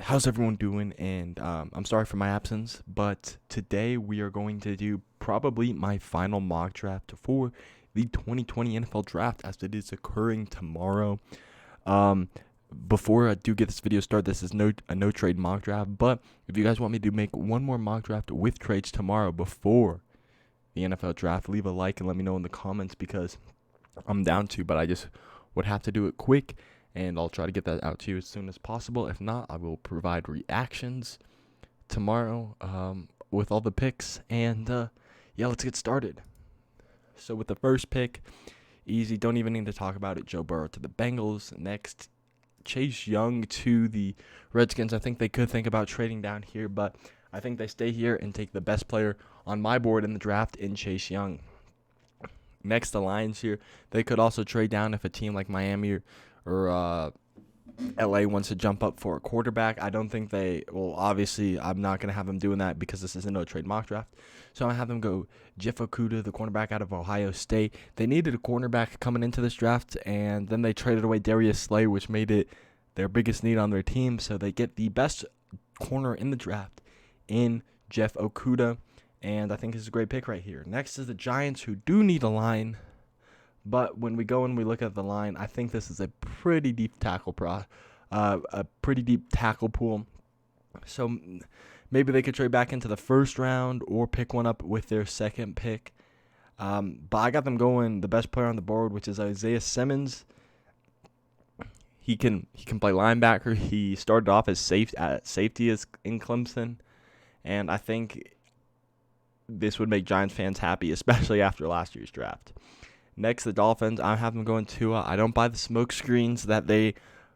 How's everyone doing? And I'm sorry for my absence, but today we are going to do probably my final mock draft for the 2020 NFL Draft as it is occurring tomorrow. Um, Before I do get this video started, this is a no trade mock draft, but if you guys want me to make one more mock draft with trades tomorrow before the NFL Draft, leave a like and let me know in the comments because I'm down to, but I just would have to do it quick. And I'll try to get that out to you as soon as possible. If not, I will provide reactions tomorrow with all the picks. And yeah, let's get started. So with the first pick, easy, don't even need to talk about it. Joe Burrow to the Bengals. Next, Chase Young to the Redskins. I think they could think about trading down here, but I think they stay here and take the best player on my board in the draft in Chase Young. Next, the Lions here. They could also trade down if a team like Miami or LA wants to jump up for a quarterback. I don't think they well, obviously, I'm not going to have them doing that because this is a no trade mock draft. So I'm going to have them go Jeff Okudah, the cornerback out of Ohio State. They needed a cornerback coming into this draft, and then they traded away Darius Slay, which made it their biggest need on their team. So they get the best corner in the draft in Jeff Okudah, and I think this is a great pick right here. Next is the Giants, who do need a line. But when we go and we look at the line, I think this is a pretty deep tackle pool. So maybe they could trade back into the first round or pick one up with their second pick. But I got them going the best player on the board, which is Isaiah Simmons. He can play linebacker. He started off as safety in Clemson, and I think this would make Giants fans happy, especially after last year's draft. Next, the Dolphins. I have them going Tua. I don't buy the smoke screens that they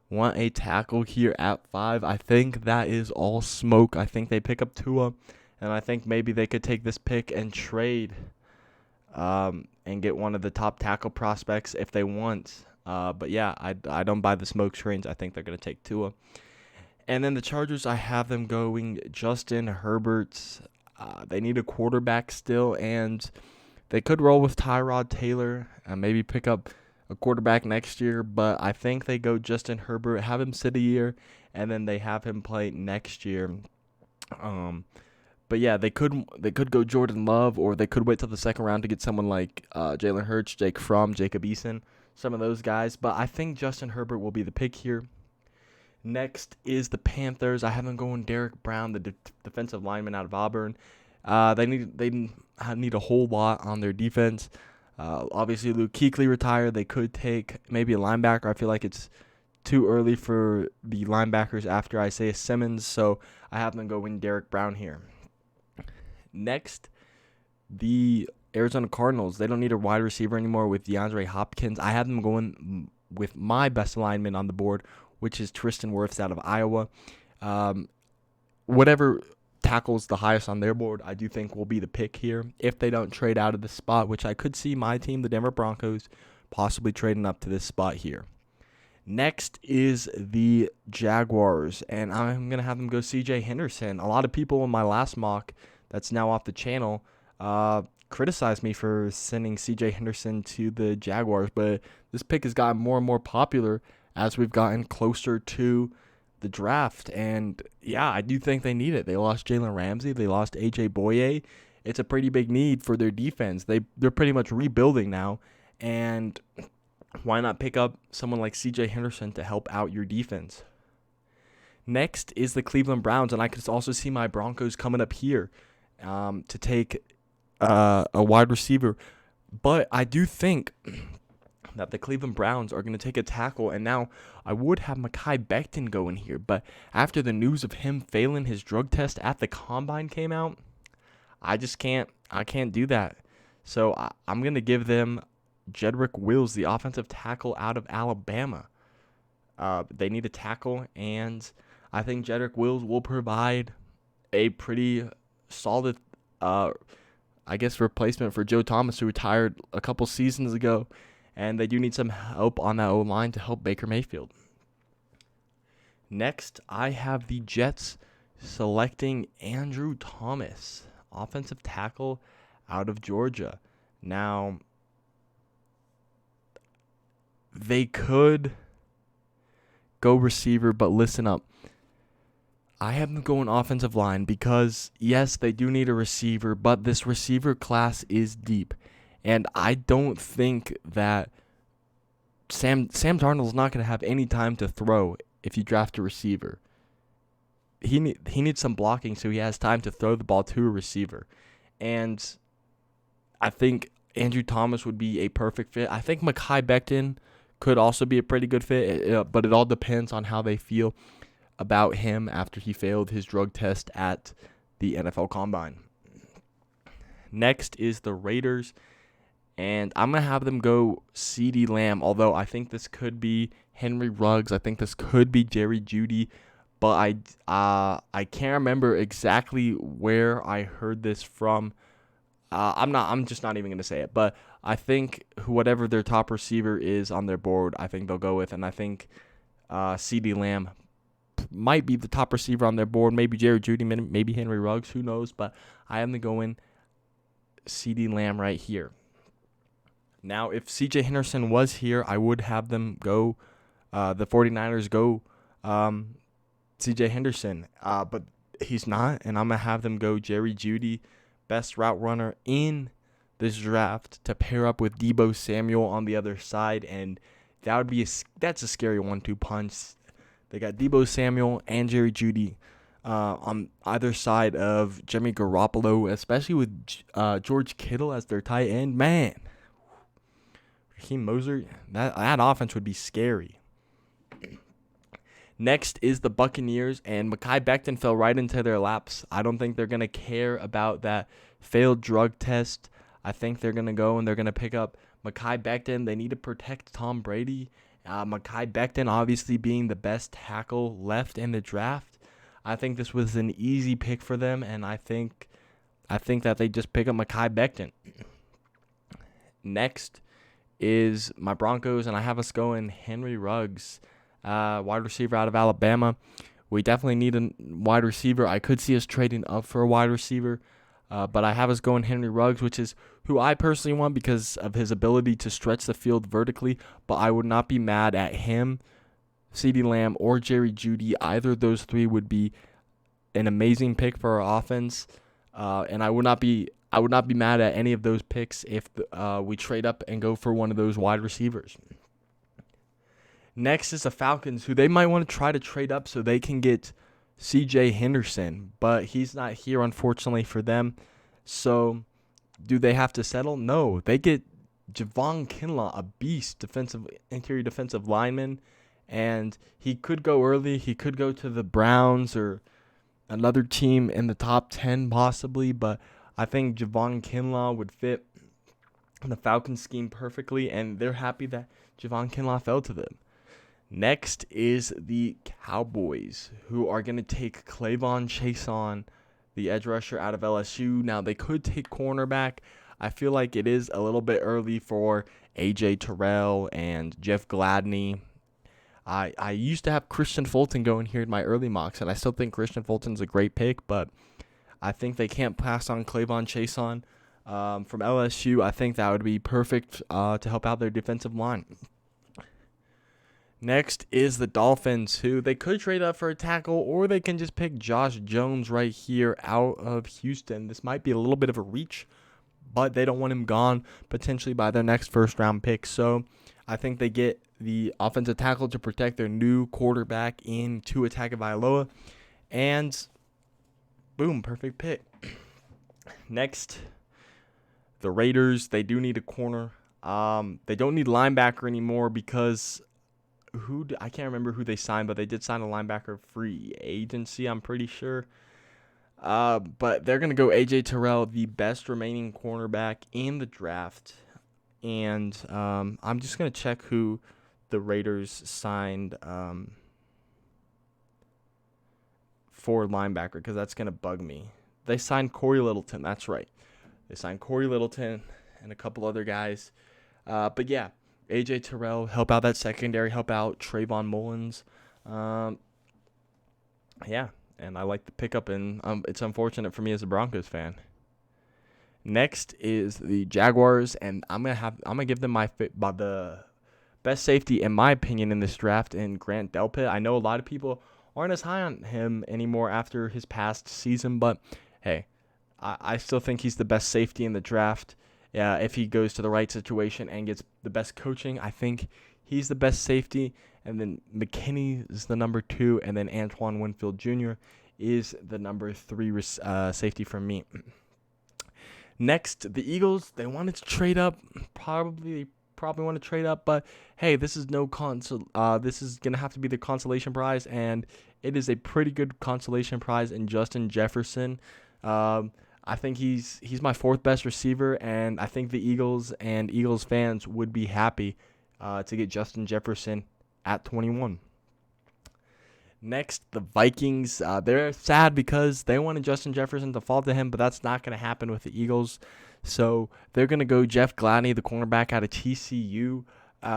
want a tackle here at 5. I think that is all smoke. I think they pick up Tua, and I think maybe they could take this pick and trade and get one of the top tackle prospects if they want. But yeah, I don't buy the smoke screens. I think they're going to take Tua. And then the Chargers, I have them going Justin Herbert. They need a quarterback still, and they could roll with Tyrod Taylor and maybe pick up a quarterback next year, but I think they go Justin Herbert, have him sit a year, and then they have him play next year. But yeah, they could go Jordan Love, or they could wait till the second round to get someone like Jalen Hurts, Jake Fromm, Jacob Eason, some of those guys. But I think Justin Herbert will be the pick here. Next is the Panthers. I have them going Derek Brown, the defensive lineman out of Auburn. They need a whole lot on their defense. Obviously, Luke Kuechly retired. They could take maybe a linebacker. I feel like it's too early for the linebackers after Isaiah Simmons, so I have them going Derek Brown here. Next, the Arizona Cardinals. They don't need a wide receiver anymore with DeAndre Hopkins. I have them going with my best lineman on the board, which is Tristan Wirfs out of Iowa. Whatever tackles the highest on their board, I do think will be the pick here if they don't trade out of the spot, which I could see my team, the Denver Broncos, possibly trading up to this spot here. Next is the Jaguars, and I'm going to have them go C.J. Henderson. A lot of people in my last mock that's now off the channel criticized me for sending C.J. Henderson to the Jaguars, but this pick has gotten more and more popular as we've gotten closer to the draft, and yeah, I do think they need it. They lost Jalen Ramsey, they lost AJ Boye. It's a pretty big need for their defense. They're pretty much rebuilding now, and why not pick up someone like CJ Henderson to help out your defense? Next is the Cleveland Browns, and I could also see my Broncos coming up here to take a wide receiver, but I do think that the Cleveland Browns are going to take a tackle, and now I would have Mekhi Becton going here, but after the news of him failing his drug test at the Combine came out, I can't do that. So I'm going to give them Jedrick Wills, the offensive tackle out of Alabama. They need a tackle, and I think Jedrick Wills will provide a pretty solid, replacement for Joe Thomas, who retired a couple seasons ago. And they do need some help on that O-line to help Baker Mayfield. Next, I have the Jets selecting Andrew Thomas, offensive tackle out of Georgia. Now, they could go receiver, but listen up. I have them going offensive line because, yes, they do need a receiver, but this receiver class is deep. And I don't think that Sam Darnold's not going to have any time to throw if you draft a receiver. He needs some blocking so he has time to throw the ball to a receiver. And I think Andrew Thomas would be a perfect fit. I think Mekhi Becton could also be a pretty good fit, but it all depends on how they feel about him after he failed his drug test at the NFL Combine. Next is the Raiders, and I'm going to have them go CeeDee Lamb, although I think this could be Henry Ruggs. I think this could be Jerry Jeudy, but I can't remember exactly where I heard this from. I'm just not even going to say it, but I think whatever their top receiver is on their board, I think they'll go with, and I think CeeDee Lamb might be the top receiver on their board. Maybe Jerry Jeudy, maybe Henry Ruggs, who knows, but I am going CeeDee Lamb right here. Now, if C.J. Henderson was here, I would have them go, the 49ers go C.J. Henderson, but he's not, and I'm going to have them go Jerry Jeudy, best route runner in this draft, to pair up with Deebo Samuel on the other side, and that's a scary 1-2 punch. They got Deebo Samuel and Jerry Jeudy on either side of Jimmy Garoppolo, especially with George Kittle as their tight end. Man, Raheem Mostert, that offense would be scary. Next is the Buccaneers, and Mekhi Becton fell right into their laps. I don't think they're going to care about that failed drug test. I think they're going to go and they're going to pick up Mekhi Becton. They need to protect Tom Brady. Mekhi Becton obviously being the best tackle left in the draft. I think this was an easy pick for them, and I think that they just pick up Mekhi Becton. Next is my Broncos, and I have us going Henry Ruggs, wide receiver out of Alabama. We definitely need a wide receiver. I could see us trading up for a wide receiver, but I have us going Henry Ruggs, which is who I personally want because of his ability to stretch the field vertically, but I would not be mad at him, CeeDee Lamb, or Jerry Jeudy. Either of those three would be an amazing pick for our offense, and I would not be mad at any of those picks if we trade up and go for one of those wide receivers. Next is the Falcons, who they might want to try to trade up so they can get C.J. Henderson, but he's not here, unfortunately, for them. So do they have to settle? No. They get Javon Kinlaw, a beast, interior defensive lineman, and he could go early. He could go to the Browns or another team in the top 10 possibly, but I think Javon Kinlaw would fit the Falcons scheme perfectly, and they're happy that Javon Kinlaw fell to them. Next is the Cowboys, who are going to take Clavon Chason, the edge rusher out of LSU. Now, they could take cornerback. I feel like it is a little bit early for A.J. Terrell and Jeff Gladney. I used to have Christian Fulton going here in my early mocks, and I still think Christian Fulton's a great pick, but I think they can't pass on Clavon Chason from LSU. I think that would be perfect to help out their defensive line. Next is the Dolphins, who they could trade up for a tackle, or they can just pick Josh Jones right here out of Houston. This might be a little bit of a reach, but they don't want him gone potentially by their next first-round pick. So I think they get the offensive tackle to protect their new quarterback in Tua Tagovailoa, and boom, perfect pick. Next, the Raiders, they do need a corner. They don't need linebacker anymore because I can't remember who they signed, but they did sign a linebacker free agency, I'm pretty sure. But they're going to go A.J. Terrell, the best remaining cornerback in the draft. And I'm just going to check who the Raiders signed for linebacker because that's going to bug me. They signed Corey Littleton. That's right. They signed Corey Littleton and a couple other guys. But yeah, A.J. Terrell, help out that secondary, help out Trayvon Mullins. Yeah, and I like the pickup, and it's unfortunate for me as a Broncos fan. Next is the Jaguars, and I'm gonna give them the best safety in my opinion in this draft in Grant Delpit. I know a lot of people aren't as high on him anymore after his past season. But hey, I still think he's the best safety in the draft. Yeah, if he goes to the right situation and gets the best coaching, I think he's the best safety. And then McKinney is the number 2, and then Antoine Winfield Jr. is the number 3 safety for me. Next, the Eagles, they wanted to trade up. Probably want to trade up, but hey, this is this is gonna have to be the consolation prize, and it is a pretty good consolation prize in Justin Jefferson. I think he's my 4th best receiver, and I think the Eagles and Eagles fans would be happy to get Justin Jefferson at 21. Next, the Vikings. They're sad because they wanted Justin Jefferson to fall to him, but that's not going to happen with the Eagles. So they're going to go Jeff Gladney, the cornerback out of TCU,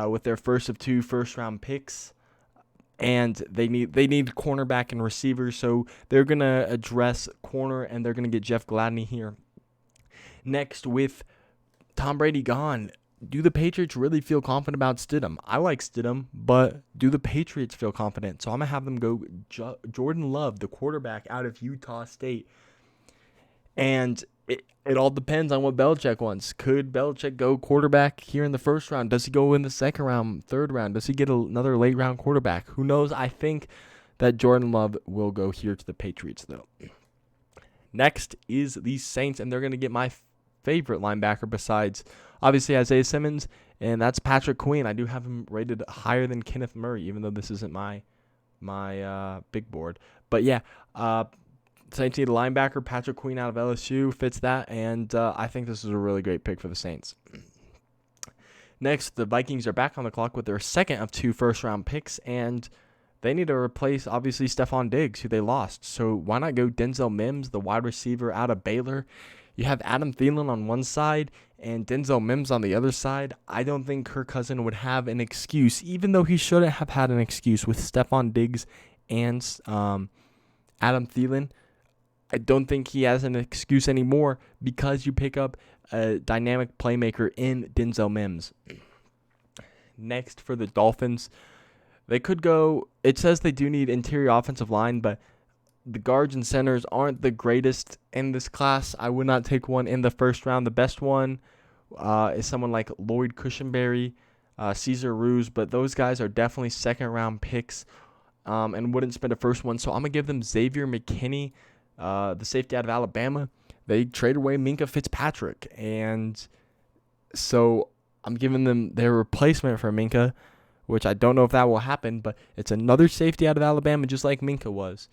with their first of 2 first-round picks. And they need cornerback and receiver, so they're going to address corner, and they're going to get Jeff Gladney here. Next, with Tom Brady gone, do the Patriots really feel confident about Stidham? I like Stidham, but do the Patriots feel confident? So I'm going to have them go Jordan Love, the quarterback out of Utah State. And it all depends on what Belichick wants. Could Belichick go quarterback here in the first round? Does he go in the second round, third round? Does he get another late round quarterback? Who knows? I think that Jordan Love will go here to the Patriots, though. Next is the Saints, and they're going to get my favorite linebacker besides, obviously, Isaiah Simmons, and that's Patrick Queen. I do have him rated higher than Kenneth Murray, even though this isn't my big board. But yeah, Saints need a linebacker. Patrick Queen out of LSU fits that, and I think this is a really great pick for the Saints. Next, the Vikings are back on the clock with their second of 2 first-round picks, and they need to replace, obviously, Stephon Diggs, who they lost. So why not go Denzel Mims, the wide receiver out of Baylor? You have Adam Thielen on one side and Denzel Mims on the other side. I don't think Kirk Cousins would have an excuse, even though he shouldn't have had an excuse with Stephon Diggs and Adam Thielen. I don't think he has an excuse anymore because you pick up a dynamic playmaker in Denzel Mims. Next, for the Dolphins, they could go, it says they do need interior offensive line, but the guards and centers aren't the greatest in this class. I would not take one in the first round. The best one is someone like Lloyd Cushenberry, Cesar Ruiz, but those guys are definitely second-round picks and wouldn't spend a first one. So I'm going to give them Xavier McKinney, the safety out of Alabama. They traded away Minkah Fitzpatrick, and so I'm giving them their replacement for Minkah, which I don't know if that will happen, but it's another safety out of Alabama just like Minkah was.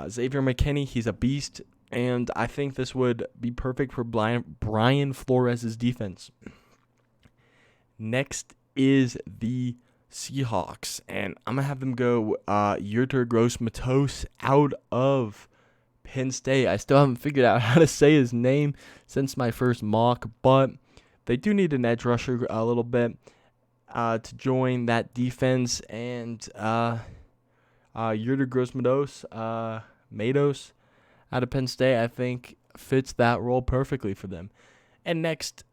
Xavier McKinney, he's a beast, and I think this would be perfect for Brian Flores' defense. Next is the Seahawks, and I'm going to have them go Yetur Gross-Matos out of Penn State. I still haven't figured out how to say his name since my first mock, but they do need an edge rusher a little bit to join that defense, and Yetur Gross-Matos out of Penn State, I think, fits that role perfectly for them. And next,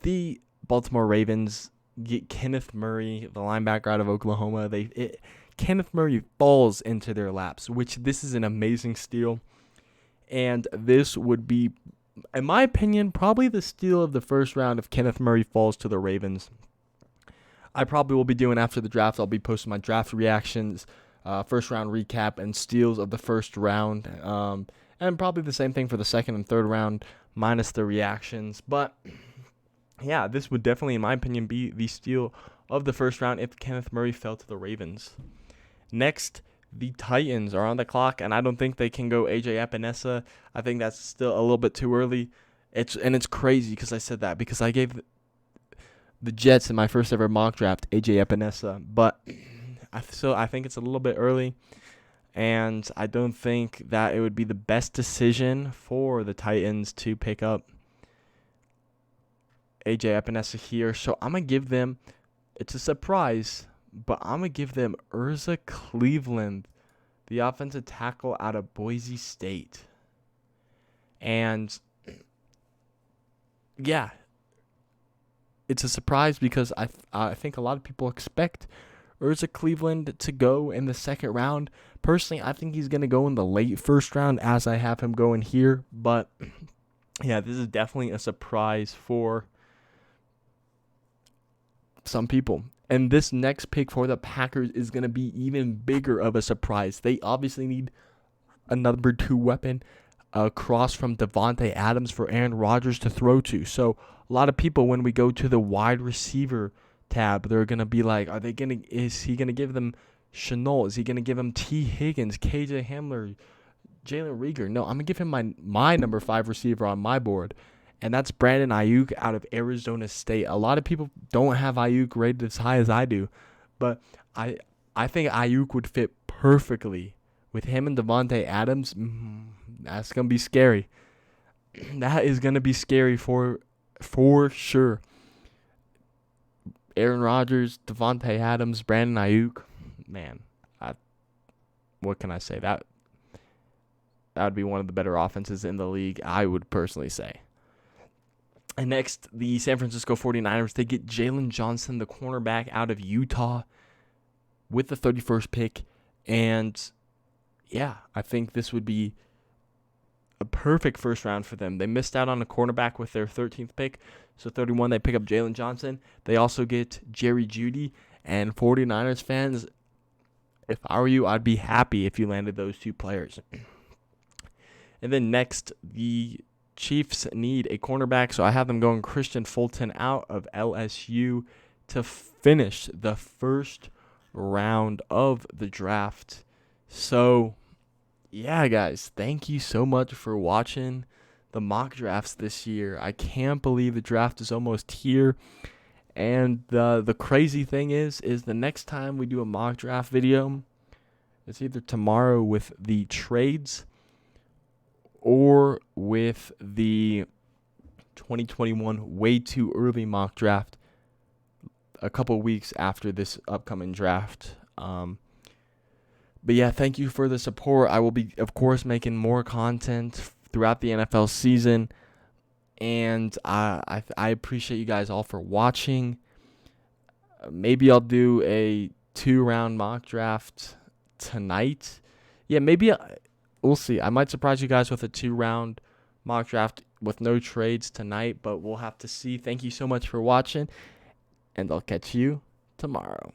the Baltimore Ravens get Kenneth Murray, the linebacker out of Oklahoma. Kenneth Murray falls into their laps, which this is an amazing steal. And this would be, in my opinion, probably the steal of the first round if Kenneth Murray falls to the Ravens. I probably will be doing after the draft. I'll be posting my draft reactions, first round recap, and steals of the first round. And probably the same thing for the second and third round, minus the reactions. But yeah, this would definitely, in my opinion, be the steal of the first round if Kenneth Murray fell to the Ravens. Next, the Titans are on the clock, and I don't think they can go A.J. Epinesa. I think that's still a little bit too early. It's crazy because I said that, because I gave the Jets in my first ever mock draft A.J. Epinesa, but I think it's a little bit early, and I don't think that it would be the best decision for the Titans to pick up A.J. Epinesa here. So I'm going to give them, it's a surprise, but I'm going to give them Urza Cleveland, the offensive tackle out of Boise State. And yeah, it's a surprise because I think a lot of people expect or is it Cleveland to go in the second round? Personally, I think he's going to go in the late first round, as I have him going here. But yeah, this is definitely a surprise for some people. And this next pick for the Packers is going to be even bigger of a surprise. They obviously need a number 2 weapon across from Devontae Adams for Aaron Rodgers to throw to. So a lot of people, when we go to the wide receiver tab, they're going to be like, is he going to give them Shenault? Is he going to give him T. Higgins, KJ Hamler, Jalen Reagor? No, I'm going to give him my number 5 receiver on my board, and that's Brandon Ayuk out of Arizona State. A lot of people don't have Ayuk rated as high as I do, but I think Ayuk would fit perfectly with him and Devontae Adams. That's going to be scary. That is going to be scary for sure. Aaron Rodgers, Devontae Adams, Brandon Ayuk. Man, what can I say? That would be one of the better offenses in the league, I would personally say. And next, the San Francisco 49ers, they get Jalen Johnson, the cornerback out of Utah, with the 31st pick. And yeah, I think this would be a perfect first round for them. They missed out on a cornerback with their 13th pick. So 31, they pick up Jalen Johnson. They also get Jerry Jeudy. And 49ers fans, if I were you, I'd be happy if you landed those 2 players. And then next, the Chiefs need a cornerback. So I have them going Christian Fulton out of LSU to finish the first round of the draft. So yeah, guys, thank you so much for watching the mock drafts this year. I can't believe the draft is almost here. And the crazy thing is the next time we do a mock draft video, it's either tomorrow with the trades or with the 2021 way too early mock draft a couple weeks after this upcoming draft. But yeah, thank you for the support. I will be, of course, making more content throughout the NFL season. And I appreciate you guys all for watching. Maybe I'll do a 2-round mock draft tonight. Yeah, maybe we'll see. I might surprise you guys with a 2-round mock draft with no trades tonight, but we'll have to see. Thank you so much for watching, and I'll catch you tomorrow.